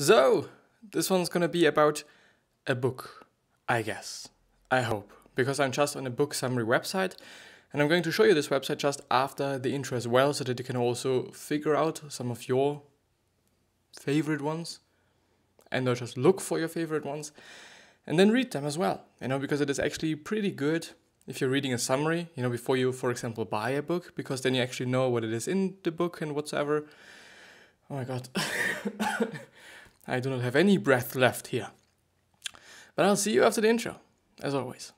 So, this one's gonna be about a book, I guess. I hope. Because I'm just on a book summary website, and I'm going to show you this website just after the intro as well, so that you can also figure out some of your favorite ones, and not just look for your favorite ones, and then read them as well, because it is actually pretty good if you're reading a summary, before you, for example, buy a book, because then you actually know what it is in the book and whatsoever. Oh my god. I do not have any breath left here. But I'll see you after the intro, as always.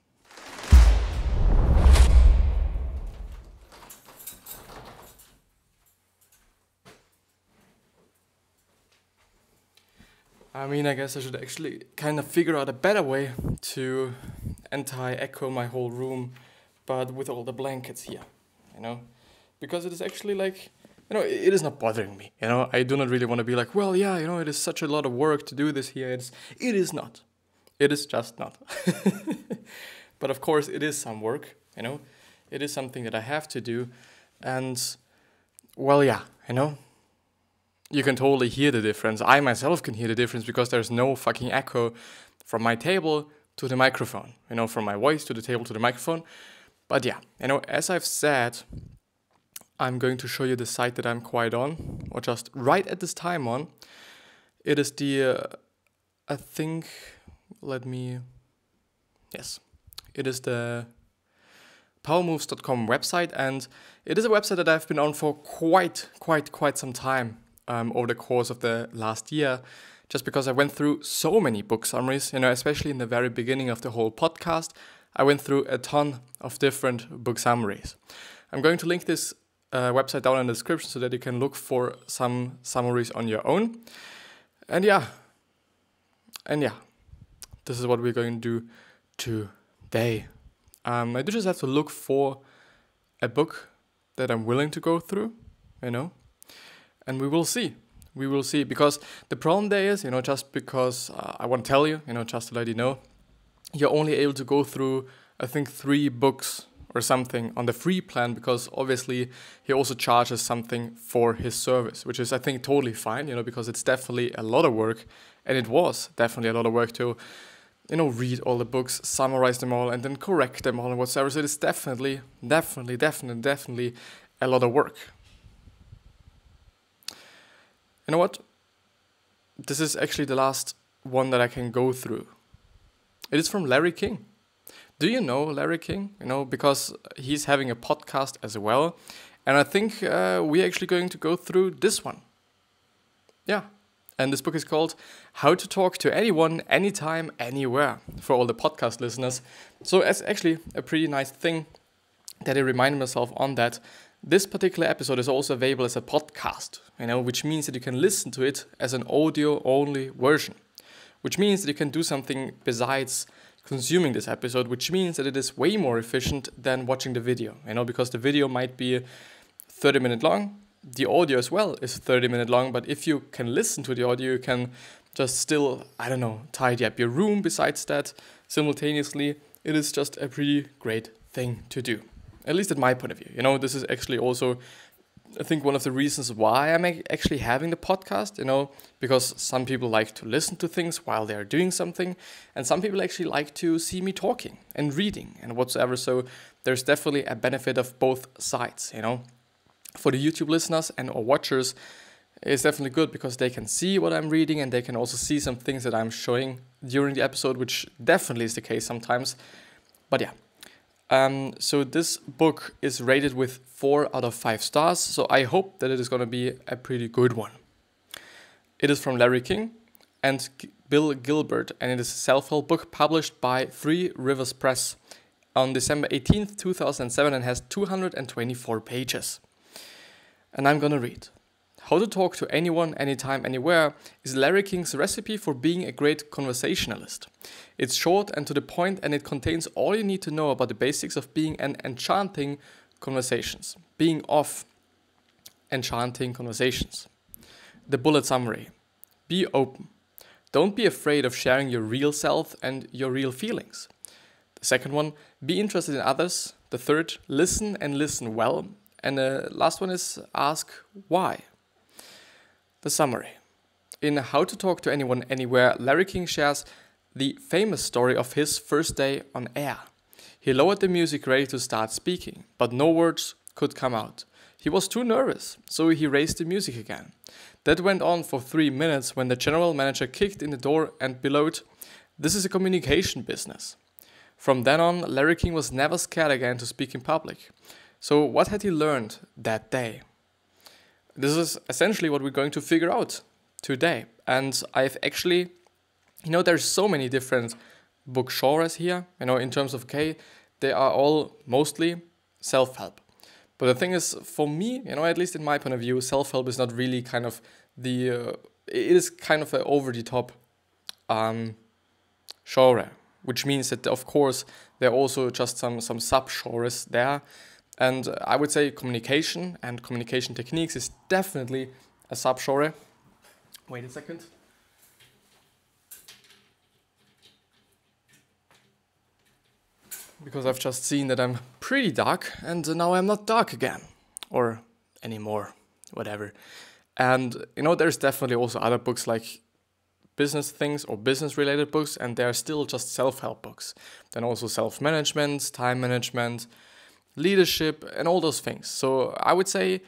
I guess I should actually kind of figure out a better way to anti-echo my whole room, but with all the blankets here, Because it is actually it is not bothering me, I do not really want to be like, well, yeah, it is such a lot of work to do this here. It is not. It is just not. But of course, it is some work, It is something that I have to do. And, well, yeah, You can totally hear the difference. I myself can hear the difference because there's no fucking echo from my table to the microphone, from my voice to the table to the microphone. But yeah, as I've said, I'm going to show you the site that I'm quite on, or just right at this time on. It is it is the powermoves.com website, and it is a website that I've been on for quite some time. Over the course of the last year, just because I went through so many book summaries, especially in the very beginning of the whole podcast, I went through a ton of different book summaries. I'm going to link this website down in the description so that you can look for some summaries on your own. And yeah, this is what we're going to do today. I do just have to look for a book that I'm willing to go through, And we will see. Because the problem there is, just because I want to tell you, just to let you know, you're only able to go through, I think, 3 books or something on the free plan, because obviously he also charges something for his service, which is, I think, totally fine, because it's definitely a lot of work, and it was definitely a lot of work to, read all the books, summarize them all, and then correct them all and whatsoever. So it is definitely a lot of work. You know what? This is actually the last one that I can go through. It is from Larry King. Do you know Larry King? Because he's having a podcast as well. And I think we're actually going to go through this one. Yeah. And this book is called How to Talk to Anyone, Anytime, Anywhere, for all the podcast listeners. So it's actually a pretty nice thing that I reminded myself on that. This particular episode is also available as a podcast, which means that you can listen to it as an audio-only version, which means that you can do something besides consuming this episode, which means that it is way more efficient than watching the video, because the video might be 30 minutes long. The audio as well is 30 minutes long, but if you can listen to the audio, you can just still, tidy up your room besides that simultaneously. It is just a pretty great thing to do. At least at my point of view, this is actually also, I think, one of the reasons why I'm actually having the podcast, because some people like to listen to things while they're doing something, and some people actually like to see me talking and reading and whatsoever. So there's definitely a benefit of both sides, For the YouTube listeners or watchers, it's definitely good because they can see what I'm reading, and they can also see some things that I'm showing during the episode, which definitely is the case sometimes. But yeah. So this book is rated with 4 out of 5 stars, so I hope that it is going to be a pretty good one. It is from Larry King and Bill Gilbert, and it is a self-help book published by Three Rivers Press on December 18th, 2007, and has 224 pages. And I'm going to read. How to Talk to Anyone, Anytime, Anywhere is Larry King's recipe for being a great conversationalist. It's short and to the point, and it contains all you need to know about the basics of being an enchanting conversations. Enchanting conversations. The bullet summary. Be open. Don't be afraid of sharing your real self and your real feelings. The second one, be interested in others. The third, listen and listen well. And the last one is ask why. The summary. In How to Talk to Anyone Anywhere, Larry King shares the famous story of his first day on air. He lowered the music ready to start speaking, but no words could come out. He was too nervous, so he raised the music again. That went on for 3 minutes when the general manager kicked in the door and bellowed, "This is a communication business." From then on, Larry King was never scared again to speak in public. So what had he learned that day? This is essentially what we're going to figure out today. And I've actually, there's so many different book genres here, in terms of, they are all mostly self-help. But the thing is, for me, at least in my point of view, self-help is not really kind of it is kind of an over-the-top genre, which means that, of course, there are also just some sub-genres there. And I would say communication and communication techniques is definitely a sub-genre. Wait a second. Because I've just seen that I'm pretty dark, and now I'm not dark again. Or anymore, whatever. And, there's definitely also other books like business things or business-related books, and they're still just self-help books. Then also self-management, time management, leadership, and all those things. So I would say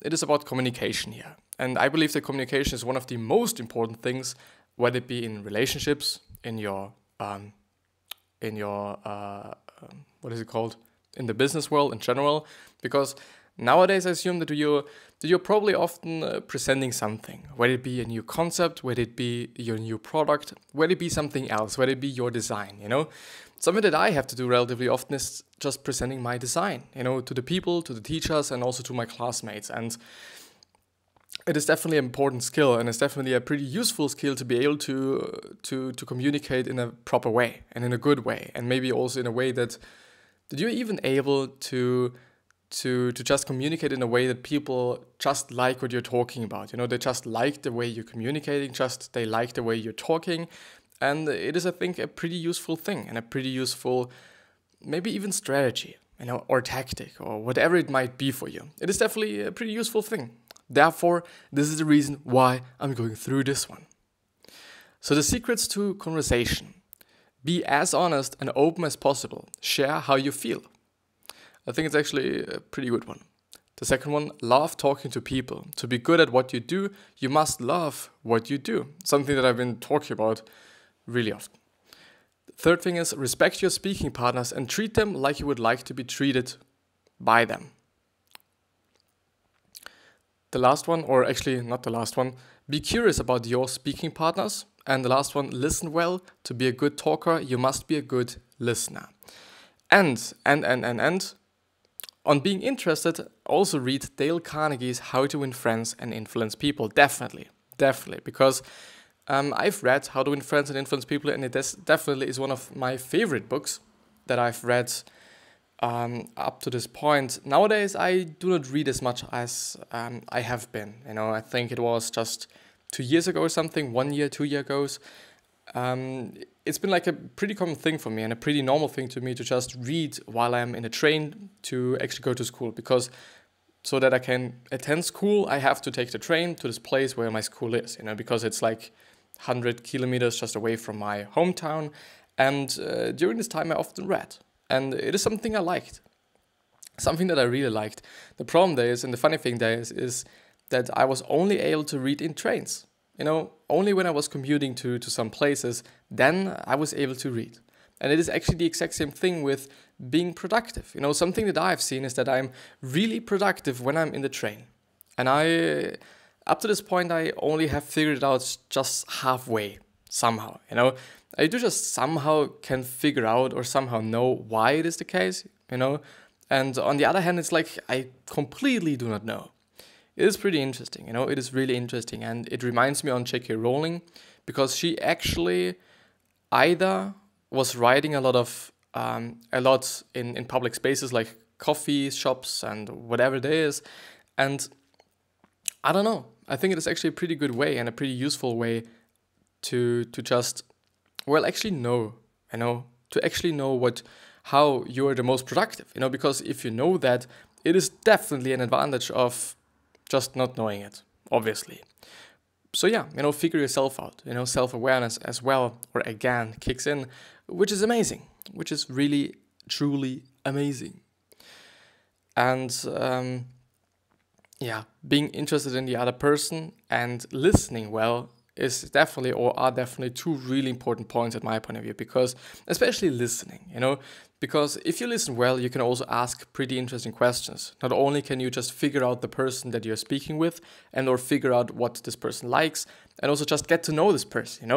it is about communication here. And I believe that communication is one of the most important things, whether it be in relationships, in your what is it called? In the business world in general. Because nowadays I assume that you're probably often presenting something, whether it be a new concept, whether it be your new product, whether it be something else, whether it be your design, Something that I have to do relatively often is just presenting my design, to the people, to the teachers, and also to my classmates. And it is definitely an important skill, and it's definitely a pretty useful skill to be able to communicate in a proper way and in a good way, and maybe also in a way that you're even able to just communicate in a way that people just like what you're talking about. They just like the way you're communicating, they like the way you're talking. And it is, I think, a pretty useful thing and a pretty useful, maybe even strategy, or tactic, or whatever it might be for you. It is definitely a pretty useful thing. Therefore, this is the reason why I'm going through this one. So the secrets to conversation. Be as honest and open as possible. Share how you feel. I think it's actually a pretty good one. The second one, love talking to people. To be good at what you do, you must love what you do. Something that I've been talking about really often. The third thing is respect your speaking partners and treat them like you would like to be treated by them. The last one, or actually not the last one, be curious about your speaking partners. And the last one, listen well. To be a good talker, you must be a good listener. And on being interested, also read Dale Carnegie's How to Win Friends and Influence People. Definitely, because I've read How to Win Friends and Influence People, and it definitely is one of my favorite books that I've read up to this point. Nowadays, I do not read as much as I have been. I think it was just 2 years ago or something, 1 year, 2 years ago. It's been like a pretty common thing for me and a pretty normal thing to me to just read while I'm in a train to actually go to school, because so that I can attend school, I have to take the train to this place where my school is, because it's like 100 kilometers just away from my hometown. And during this time, I often read. And it is something I liked. Something that I really liked. The problem there is, and the funny thing there is that I was only able to read in trains. Only when I was commuting to some places, then I was able to read. And it is actually the exact same thing with being productive. Something that I've seen is that I'm really productive when I'm in the train. And up to this point, I only have figured it out just halfway, somehow, I do just somehow can figure out or somehow know why it is the case, And on the other hand, it's like I completely do not know. It is pretty interesting, it is really interesting. And it reminds me on J.K. Rowling, because she actually either was writing a lot in public spaces like coffee shops and whatever it is. And I don't know. I think it is actually a pretty good way and a pretty useful way to just, actually know, to actually know how you're the most productive, because if you know that, it is definitely an advantage of just not knowing it, obviously. So yeah, figure yourself out. Self-awareness as well, or again, kicks in, which is amazing, which is really, truly amazing. And being interested in the other person and listening well is definitely, or are definitely, two really important points at my point of view, because especially listening, because if you listen well, you can also ask pretty interesting questions. Not only can you just figure out the person that you're speaking with and or figure out what this person likes, and also just get to know this person,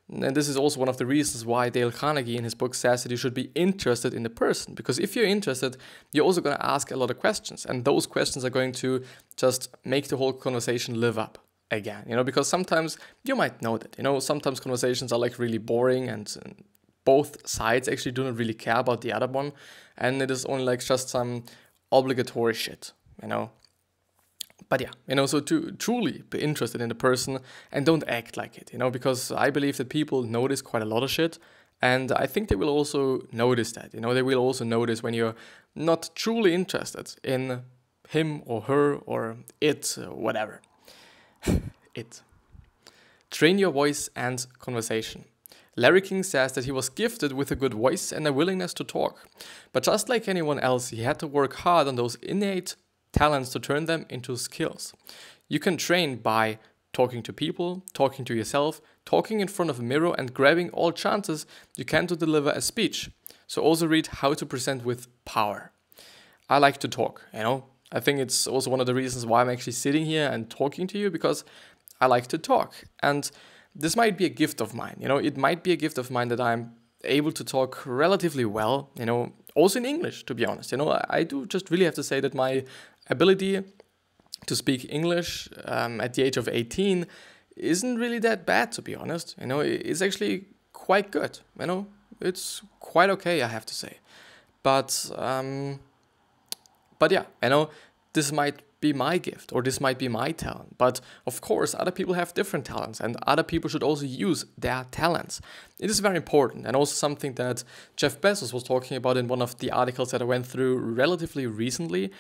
And this is also one of the reasons why Dale Carnegie in his book says that you should be interested in the person, because if you're interested, you're also going to ask a lot of questions, and those questions are going to just make the whole conversation live up again, because sometimes you might know that, sometimes conversations are like really boring and both sides actually do not really care about the other one, and it is only like just some obligatory shit, But yeah, so to truly be interested in the person and don't act like it, because I believe that people notice quite a lot of shit, and I think they will also notice that, they will also notice when you're not truly interested in him or her or it, whatever. It. Train your voice and conversation. Larry King says that he was gifted with a good voice and a willingness to talk. But just like anyone else, he had to work hard on those innate talents to turn them into skills. You can train by talking to people, talking to yourself, talking in front of a mirror, and grabbing all chances you can to deliver a speech. So also read How to Present with Power. I like to talk, I think it's also one of the reasons why I'm actually sitting here and talking to you, because I like to talk. And this might be a gift of mine, it might be a gift of mine that I'm able to talk relatively well, also in English, to be honest. I do just really have to say that my ability to speak English at the age of 18 isn't really that bad, to be honest. It's actually quite good, it's quite okay, I have to say. But yeah, this might be my gift, or this might be my talent. But of course, other people have different talents, and other people should also use their talents. It is very important, and also something that Jeff Bezos was talking about in one of the articles that I went through relatively recently.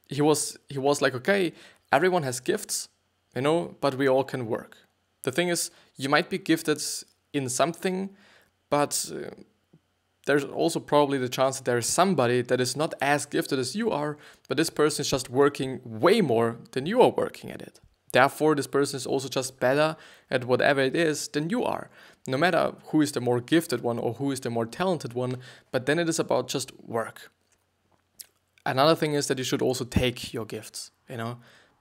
He was like, okay, everyone has gifts, but we all can work. The thing is, you might be gifted in something, but there's also probably the chance that there is somebody that is not as gifted as you are, but this person is just working way more than you are working at it. Therefore, this person is also just better at whatever it is than you are. No matter who is the more gifted one or who is the more talented one, but then it is about just work. Another thing is that you should also take your gifts,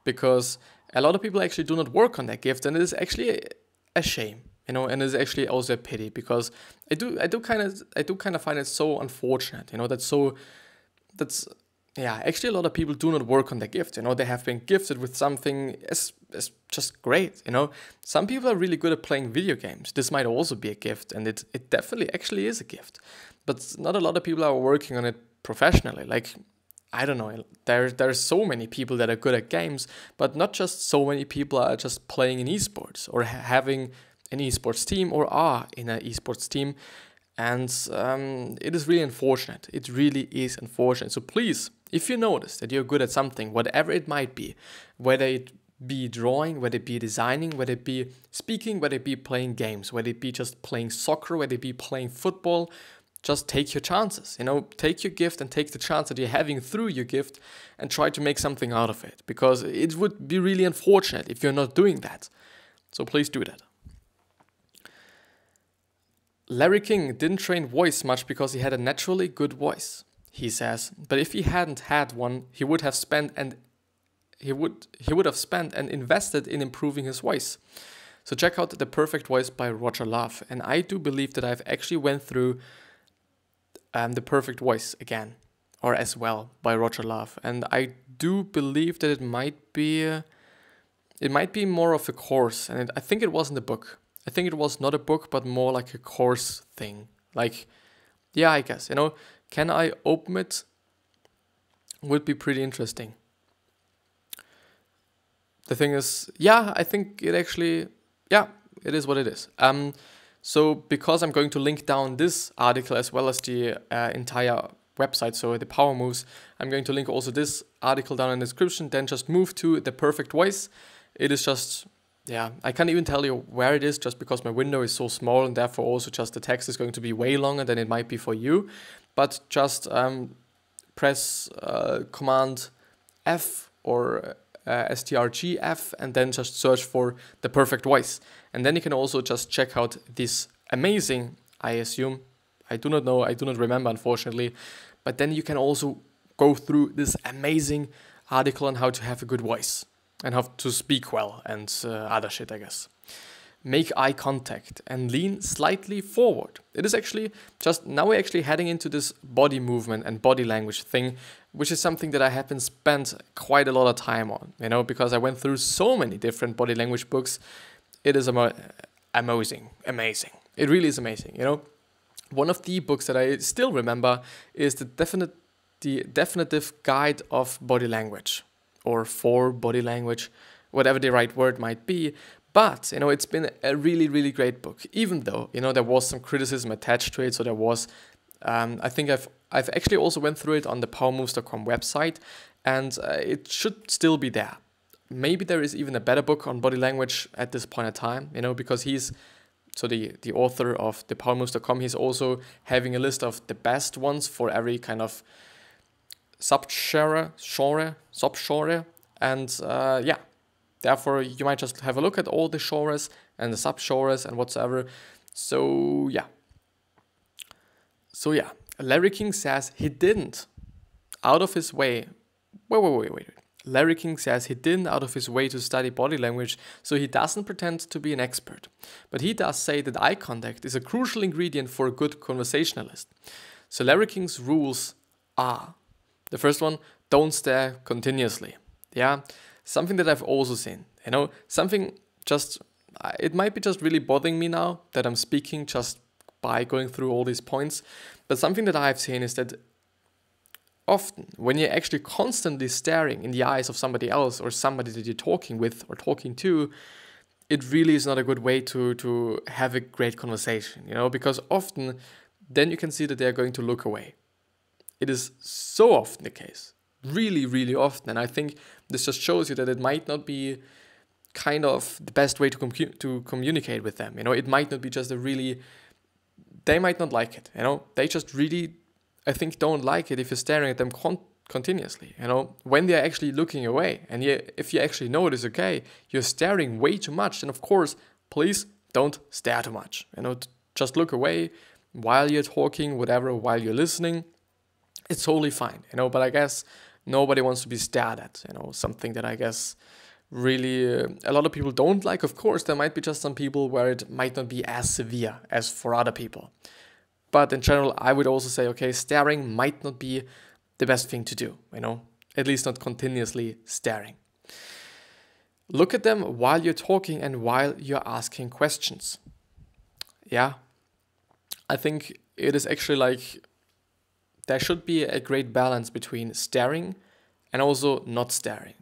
because a lot of people actually do not work on their gift, and it is actually a shame. And it's actually also a pity, because I do kind of find it so unfortunate, actually a lot of people do not work on their gift, they have been gifted with something as just great, Some people are really good at playing video games. This might also be a gift, and it definitely actually is a gift, but not a lot of people are working on it professionally. Like, I don't know, there's so many people that are good at games, but not just so many people are just playing in esports or having an esports team or are in an esports team, and it is really unfortunate. It really is unfortunate. So please, if you notice that you're good at something, whatever it might be, whether it be drawing, whether it be designing, whether it be speaking, whether it be playing games, whether it be just playing soccer, whether it be playing football, just take your chances, take your gift and take the chance that you're having through your gift and try to make something out of it, because it would be really unfortunate if you're not doing that. So please do that. Larry King didn't train voice much because he had a naturally good voice, he says, but if he hadn't had one, he would have spent and invested in improving his voice. So check out The Perfect Voice by Roger Love, and I do believe that I've actually went through The Perfect Voice again, or as well, by Roger Love, and I do believe that it might be more of a course, and I think it wasn't a book. I think it was not a book, but more like a course thing. Like, yeah, I guess, can I open it? Would be pretty interesting. The thing is, I think it actually, it is what it is. So because I'm going to link down this article as well as the entire website, so the Power Moves, I'm going to link also this article down in the description, then just move to The Perfect Voice. It is just yeah, I can't even tell you where it is just because my window is so small, and therefore also just the text is going to be way longer than it might be for you. But just press Command F or strgf and then just search for the perfect voice. And then you can also just check out this amazing, I assume, I do not know, I do not remember unfortunately, but then you can also go through this amazing article on how to have a good voice and how to speak well and other shit, I guess. Make eye contact and lean slightly forward. It is actually just, now we're actually heading into this body movement and body language thing, which is something that I have been spent quite a lot of time on, you know, because I went through so many different body language books. It is amazing. It really is amazing, you know. One of the books that I still remember is the Definitive Guide of Body Language, or for body language, whatever the right word might be. But, you know, it's been a really, really great book, even though, you know, there was some criticism attached to it. So there was, I think I've actually also went through it on the powermoves.com website, and it should still be there. Maybe there is even a better book on body language at this point in time, you know, because so the author of the powermoves.com, he's also having a list of the best ones for every kind of subgenre, and yeah. Therefore, you might just have a look at all the genres and the subgenres and whatsoever. So yeah. Larry King says he didn't out of his way. Wait. Larry King says he didn't out of his way to study body language, so he doesn't pretend to be an expert. But he does say that eye contact is a crucial ingredient for a good conversationalist. So Larry King's rules are: the first one, don't stare continuously. Yeah. Something that I've also seen, you know, something just, it might be just really bothering me now that I'm speaking just by going through all these points. But something that I've seen is that often when you're actually constantly staring in the eyes of somebody else or somebody that you're talking with or talking to, it really is not a good way to have a great conversation, you know, because often then you can see that they're going to look away. It is so often the case. Really, really often. And I think this just shows you that it might not be kind of the best way to communicate with them. You know, it might not be just they might not like it. You know, they just really, I think, don't like it if you're staring at them continuously. You know, when they're actually looking away. And if you actually notice, okay, you're staring way too much, then of course, please don't stare too much. You know, just look away while you're talking, whatever, while you're listening. It's totally fine, you know, but I guess nobody wants to be stared at, you know, something that I guess really a lot of people don't like. Of course, there might be just some people where it might not be as severe as for other people. But in general, I would also say, okay, staring might not be the best thing to do, you know, at least not continuously staring. Look at them while you're talking and while you're asking questions. Yeah, I think it is actually like, there should be a great balance between staring and also not staring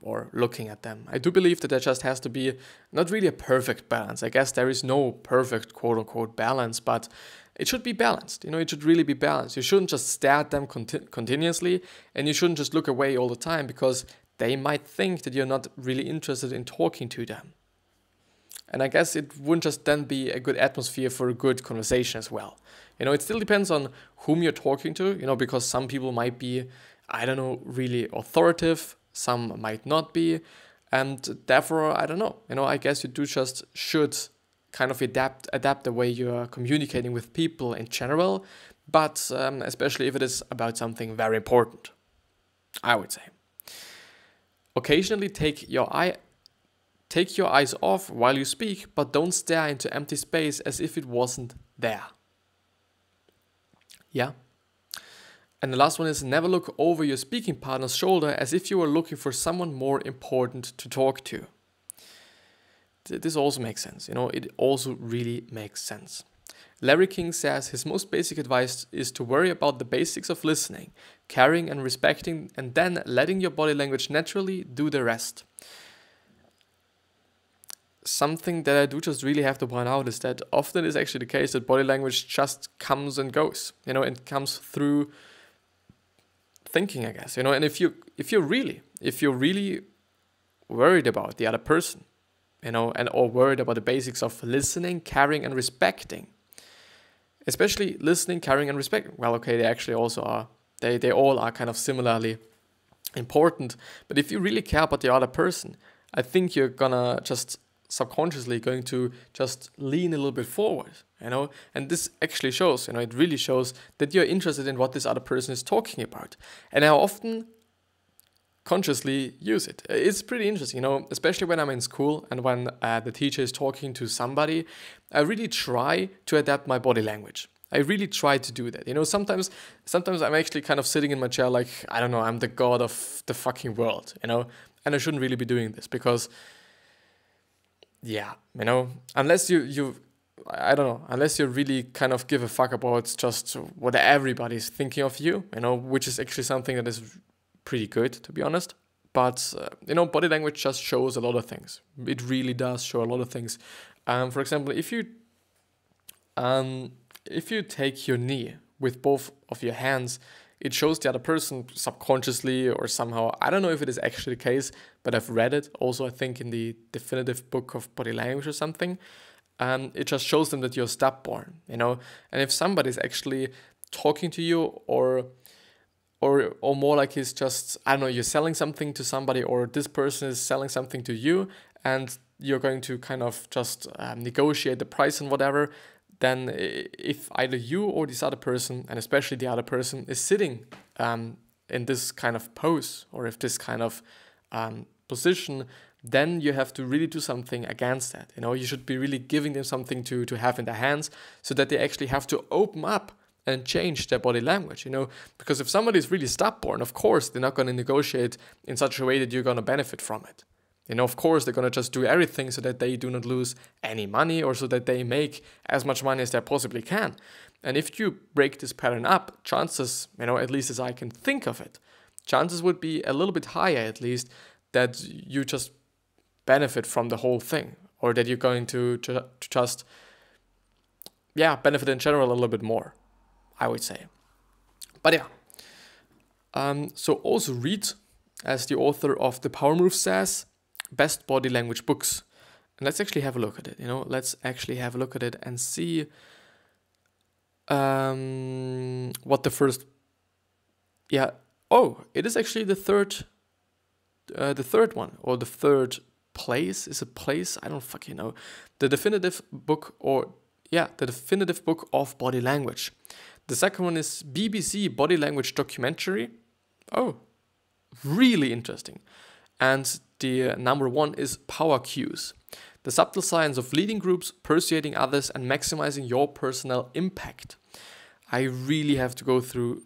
or looking at them. I do believe that there just has to be not really a perfect balance. I guess there is no perfect quote-unquote balance, but it should be balanced. You know, it should really be balanced. You shouldn't just stare at them continuously, and you shouldn't just look away all the time because they might think that you're not really interested in talking to them. And I guess it wouldn't just then be a good atmosphere for a good conversation as well. You know, it still depends on whom you're talking to, you know, because some people might be, I don't know, really authoritative, some might not be, and therefore, I don't know, you know, I guess you should kind of adapt the way you're communicating with people in general, but especially if it is about something very important, I would say. Occasionally take your eyes off while you speak, but don't stare into empty space as if it wasn't there. Yeah. And the last one is never look over your speaking partner's shoulder as if you were looking for someone more important to talk to. This also makes sense, you know, it also really makes sense. Larry King says his most basic advice is to worry about the basics of listening, caring and respecting, and then letting your body language naturally do the rest. Something that I do just really have to point out is that often is actually the case that body language just comes and goes, you know, and comes through thinking, I guess, you know, and if you're really worried about the other person, and or worried about the basics of listening, caring, and respecting. Especially listening, caring, and respecting. Well, okay, they actually also are. They all are kind of similarly important. But if you really care about the other person, I think you're gonna just subconsciously going to just lean a little bit forward, and this actually shows, it really shows that you're interested in what this other person is talking about. And I often consciously use it. It's pretty interesting, especially when I'm in school and when the teacher is talking to somebody. I really try to adapt my body language. I really try to do that. Sometimes I'm actually kind of sitting in my chair like, I don't know, I'm the god of the fucking world, and I shouldn't really be doing this because, yeah, unless unless you really kind of give a fuck about just what everybody's thinking of you, which is actually something that is pretty good, to be honest. But, body language just shows a lot of things. It really does show a lot of things. For example, if you take your knee with both of your hands, it shows the other person subconsciously or somehow. I don't know if it is actually the case, but I've read it also, I think, in the definitive book of body language or something. It just shows them that you're stubborn, And if somebody's actually talking to you or more like he's just, I don't know, you're selling something to somebody, or this person is selling something to you, and you're going to kind of just negotiate the price and whatever, then if either you or this other person, and especially the other person, is sitting in this kind of pose, or if this kind of position, then you have to really do something against that. You should be really giving them something to have in their hands, so that they actually have to open up and change their body language, because if somebody is really stubborn, of course, they're not going to negotiate in such a way that you're going to benefit from it. Of course, they're going to just do everything so that they do not lose any money, or so that they make as much money as they possibly can. And if you break this pattern up, chances, at least as I can think of it, chances would be a little bit higher, at least, that you just benefit from the whole thing, or that you're going to just, benefit in general a little bit more, I would say. But yeah. So also read, as the author of The Power Move says, best body language books. And let's actually have a look at it. Let's actually have a look at it and see what the first. Yeah. Oh, it is actually the third one, or the third place. Is it place? I don't fucking know. The definitive book, the definitive book of body language. The second one is BBC Body Language Documentary. Oh, really interesting. And the number one is Power Cues. The subtle science of leading groups, persuading others, and maximizing your personal impact. I really have to go through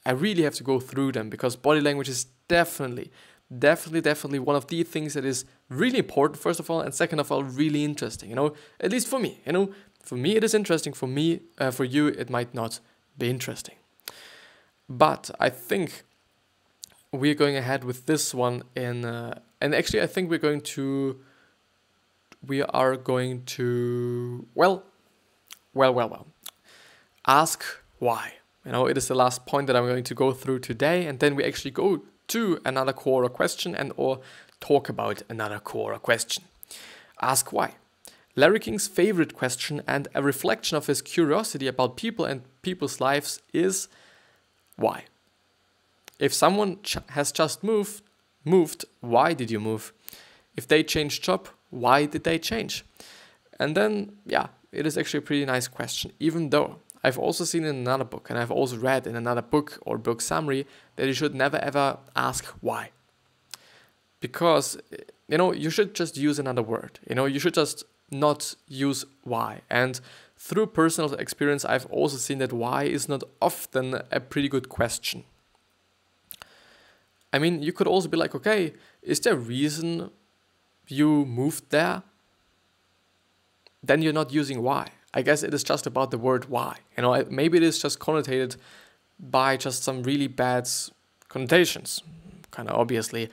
them, because body language is definitely one of the things that is really important, first of all, and second of all, really interesting. At least for me. For me it is interesting. For you it might not be interesting. But I think we're going ahead with this one and actually I think we are going to ask why. It is the last point that I'm going to go through today, and then we actually go to another core question and or talk about another core question. Ask why. Larry King's favorite question, and a reflection of his curiosity about people and people's lives, is why? If someone has just moved, why did you move? If they changed job, why did they change? And then, it is actually a pretty nice question, even though I've also seen in another book, and I've also read in another book or book summary, that you should never ever ask why. Because, you should just use another word. You should just not use why. And through personal experience, I've also seen that why is not often a pretty good question. I mean, you could also be like, okay, is there a reason you moved there? Then you're not using why. I guess it is just about the word why. Maybe it is just connotated by just some really bad connotations, kind of obviously.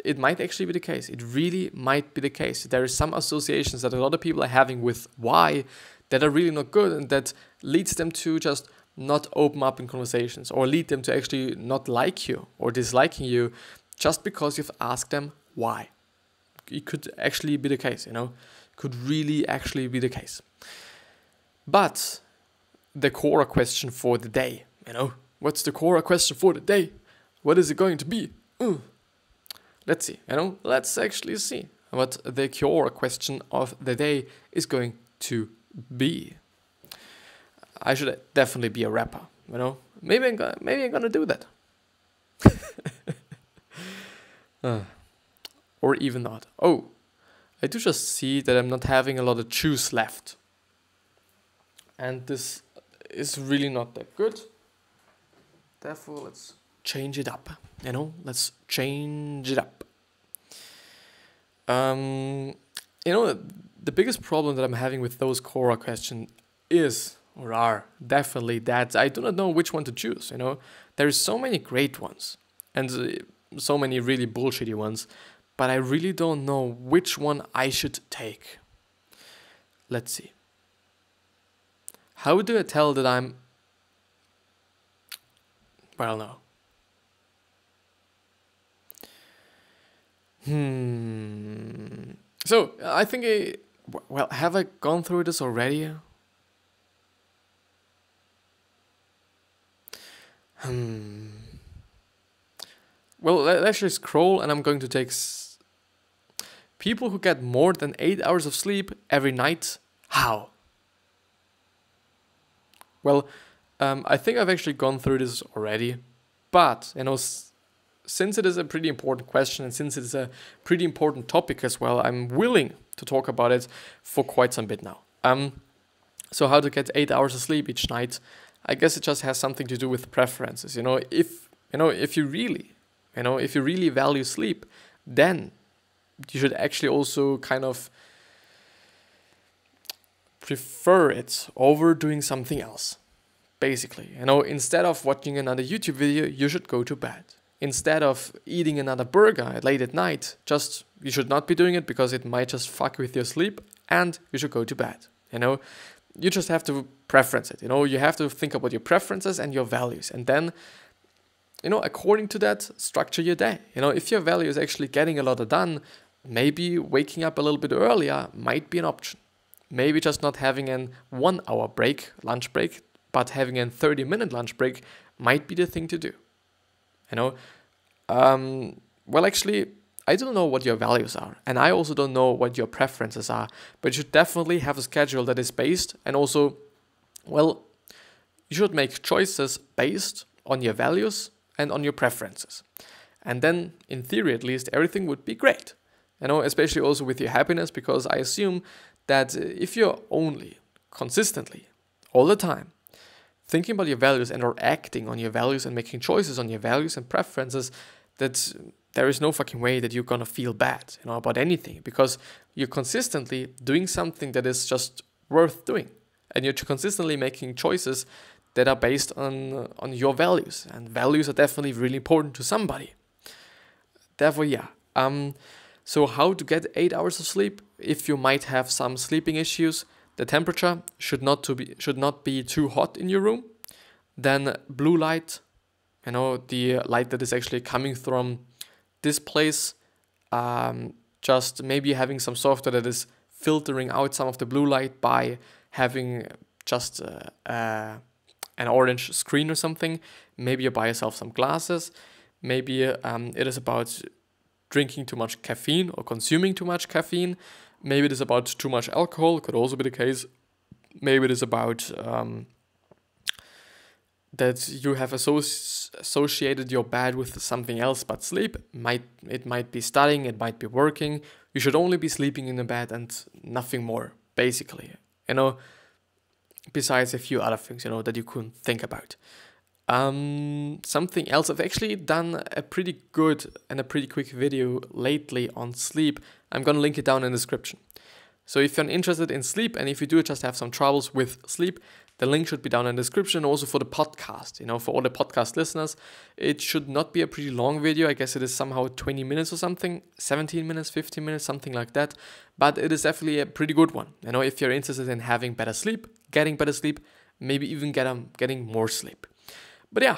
It might actually be the case. It really might be the case. There is some associations that a lot of people are having with why that are really not good, and that leads them to just not open up in conversations, or lead them to actually not like you or disliking you just because you've asked them why. it could actually be the case, could really actually be the case. But the core question for the day, what's the core question for the day? What is it going to be? Let's see, let's actually see what the core question of the day is going to be. I should definitely be a rapper, Maybe I'm gonna do that. Or even not. Oh, I do just see that I'm not having a lot of juice left. And this is really not that good. Therefore, let's change it up. Let's change it up. The biggest problem that I'm having with those Quora questions is, or are, definitely that I do not know which one to choose, There's so many great ones, and so many really bullshitty ones, but I really don't know which one I should take. Let's see. How do I tell that I'm... Well, no. So, I think have I gone through this already? Well, let's just scroll, and I'm going to take people who get more than 8 hours of sleep every night. How? Well, I think I've actually gone through this already, but since it is a pretty important question, and since it is a pretty important topic as well, I'm willing to talk about it for quite some bit now. So how to get 8 hours of sleep each night? I guess it just has something to do with preferences. If you really value sleep, then you should actually also kind of prefer it over doing something else. Basically, instead of watching another YouTube video, you should go to bed. Instead of eating another burger late at night, you should not be doing it because it might just fuck with your sleep, and you should go to bed. You just have to preference it. You have to think about your preferences and your values, and then, according to that, structure your day. If your value is actually getting a lot done, maybe waking up a little bit earlier might be an option. Maybe just not having an 1 hour break, lunch break, but having a 30-minute lunch break might be the thing to do. Well, actually, I don't know what your values are, and I also don't know what your preferences are, but you should definitely have a schedule that is based, and also, well, you should make choices based on your values and on your preferences. And then, in theory at least, everything would be great. Especially also with your happiness, because I assume that if you're only consistently all the time thinking about your values and or acting on your values and making choices on your values and preferences, that there is no fucking way that you're gonna feel bad, about anything, because you're consistently doing something that is just worth doing, and you're consistently making choices that are based on your values, and values are definitely really important to somebody. Therefore, yeah. So how to get 8 hours of sleep? If you might have some sleeping issues, the temperature should not be too hot in your room. Then blue light, the light that is actually coming from this place, just maybe having some software that is filtering out some of the blue light by having just an orange screen or something. Maybe you buy yourself some glasses. Maybe it is about drinking too much caffeine or consuming too much caffeine. Maybe it is about too much alcohol, could also be the case. Maybe it is about that you have associated your bed with something else but sleep. It might be studying, it might be working. You should only be sleeping in the bed and nothing more, basically. Besides a few other things, that you couldn't think about. Something else, I've actually done a pretty good and a pretty quick video lately on sleep. I'm gonna link it down in the description. So if you're interested in sleep, and if you do just have some troubles with sleep, the link should be down in the description. Also for the podcast, for all the podcast listeners, it should not be a pretty long video. I guess it is somehow 20 minutes or something, 17 minutes, 15 minutes, something like that. But it is definitely a pretty good one. If you're interested in having better sleep, getting better sleep, maybe even getting more sleep. But yeah,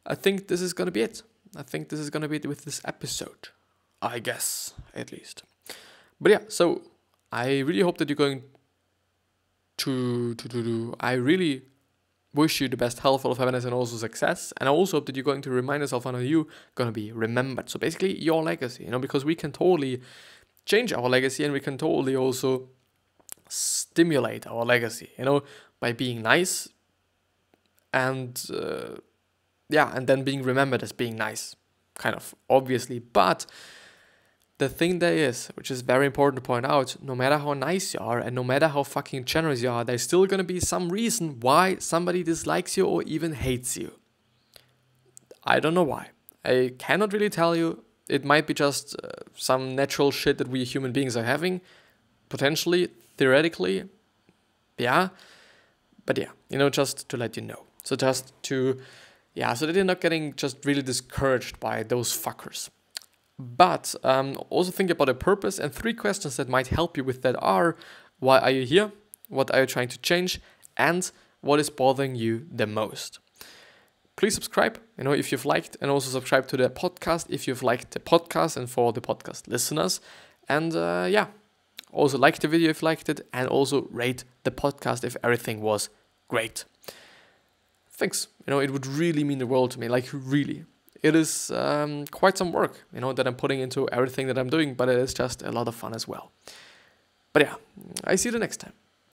I think this is going to be it. I think this is going to be it with this episode. I guess, at least. But yeah, so I really hope that you're going I really wish you the best health, full of happiness, and also success. And I also hope that you're going to remind yourself how you're going to be remembered. So basically, your legacy, because we can totally change our legacy, and we can totally also stimulate our legacy, by being nice and and then being remembered as being nice, kind of obviously. But the thing there is, which is very important to point out, no matter how nice you are and no matter how fucking generous you are, there's still gonna be some reason why somebody dislikes you or even hates you. I don't know why. I cannot really tell you. It might be just some natural shit that we human beings are having, potentially, theoretically, yeah. But yeah, just to let you know. So just to, so that you're not getting just really discouraged by those fuckers. But also think about a purpose, and 3 questions that might help you with that are: why are you here? What are you trying to change? And what is bothering you the most? Please subscribe, if you've liked, and also subscribe to the podcast if you've liked the podcast, and for the podcast listeners. And also like the video if you liked it, and also rate the podcast if everything was great. Thanks. It would really mean the world to me, like really. It is quite some work, that I'm putting into everything that I'm doing, but it is just a lot of fun as well. But yeah, I see you the next time.